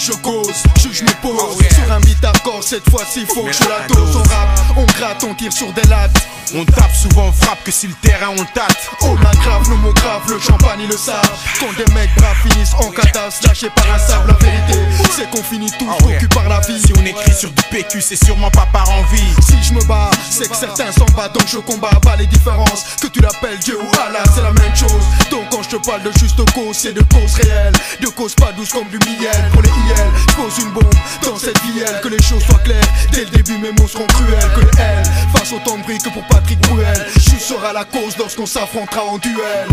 je cause, je me pose sur un beat hardcore, cette fois-ci faut que je la dose. On rappe, on gratte, on tire sur des lattes. On tape, souvent on frappe, que si le terrain on le tâte. On aggrave nos mots graves, le champagne ils le savent. Quand des mecs braves finissent en cadavre, lâchés par un sable, la vérité c'est qu'on finit tous cocus par la vie. Si on écrit sur du PQ, c'est sûrement pas par envie. Si je me bats, c'est que certains s'en battent, donc je combats pas les différences. Que tu l'appelles Dieu ou Allah, c'est la même chose. Donc quand je te parle de juste cause, c'est de causes réelles, de causes pas douces comme du miel. Pour les IL, je pose une bombe dans cette vielle. Que les choses soient claires, dès le début mes mots seront cruels. Que les L fassent autant de bruit que pour Patrick Bruel. Je serai la cause lorsqu'on s'affrontera en duel.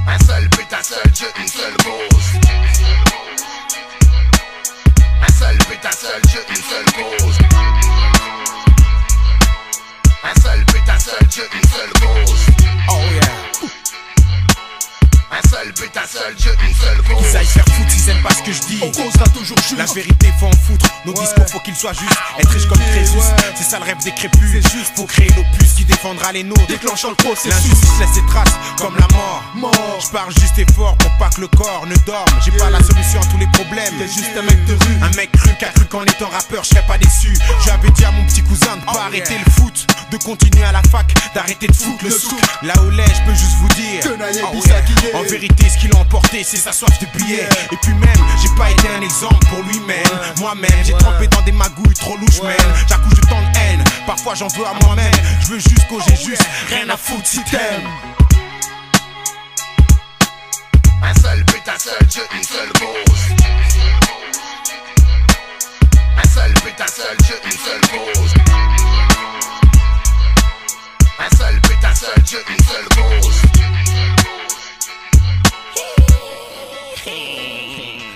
Un seul but, un seul jeu, une seule cause. Un seul but, un seul jeu, une seule cause. Un seul but, un seul jeu, une seule cause. Oh yeah. Un seul but, un seul jeu, une seule cause. Qu'ils aillent faire foutre s'ils aiment pas ce que je dis. On causera toujours juste. La vérité faut en foutre, nos discours faut qu'ils soient justes. Être riche comme Crésus, c'est ça le rêve des crépus. C'est juste, faut créer l'opus qui défendra les nôtres. Déclenchant le processus, l'injustice laisse ses traces comme la mort. Je parle juste et fort pour pas que le corps ne dorme. J'ai pas la solution à tous les problèmes. T'es juste un mec de rue, un mec cru qui a cru qu'en étant rappeur je serais pas déçu. J'avais dit à mon petit cousin de pas arrêter le foot, de continuer à la fac, d'arrêter de foutre le souk. Là où l'est, je peux juste vous dire en vérité ce qu'il a emporté c'est sa soif de billets. Et puis même, j'ai pas été un exemple pour lui-même. Moi-même, j'ai trempé dans des magouilles trop louches man. J'accouche de tant de haine, parfois j'en veux à moi-même. Je veux juste causer juste, rien à foutre si t'aimes. Un seul but, un seul jeu, une seule cause. Un seul but, un seul jeu, une seule cause. Un seul but, un seul jeu, une seule cause.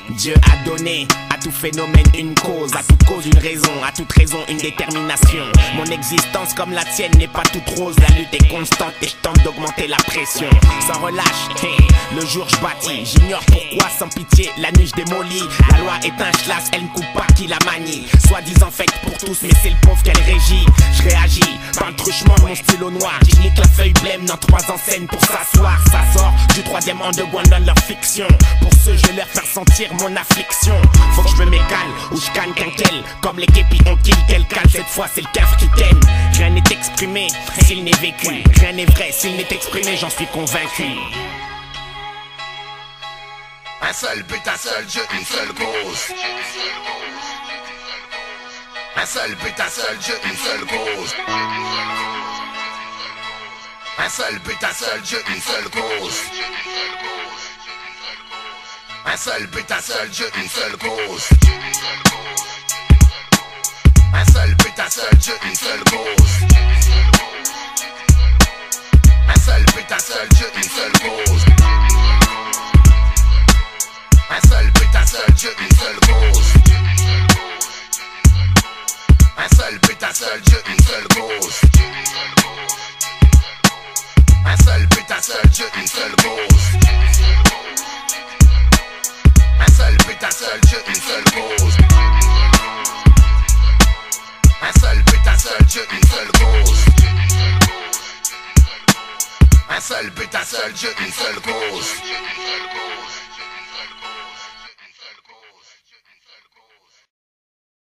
Dieu a donné à tout phénomène une cause, à toute cause une raison, à toute raison une détermination. Mon existence comme la tienne n'est pas toute rose, la lutte est constante et je tente d'augmenter la pression. Sans relâche, le jour je bâtis, j'ignore pourquoi sans pitié la nuit je démolis. La loi est un schlass, elle ne coupe pas qui la manie. Soi-disant faite pour tous mais c'est le pauvre qu'elle régit. Je réagis par le truchement de mon stylo noir. Je nique la feuille blême dans 3 enseignes pour s'asseoir. Ça sort du 3e underground dans leur fiction. Pour ceux je vais leur faire sentir mon affliction. Faut que je me mécale ou je canne quinquel. Comme les képis on kill quelqu'un. Cette fois c'est le caf qui t'aime. Rien n'est exprimé s'il n'est vécu. Rien n'est vrai s'il n'est exprimé, j'en suis convaincu. Un seul but, un seul jeu, une seule cause. Un seul but, un seul jeu, une seule cause. Un seul but, un seul jeu, une seule cause. Un seul but, un seul jeu, une seule cause. Un seul but, un seul jeu, une seule cause. Un seul but, un seul jeu, une seule cause. Un seul but, un seul jeu, une seule cause. Un seul but, un seul jeu, une seule cause. Un seul but, un seul jeu, une seule cause. Un seul but, un seul jeu, une seule cause. Un seul but, un seul jeu, une seule cause. Un seul but, un seul jeu, une seule cause.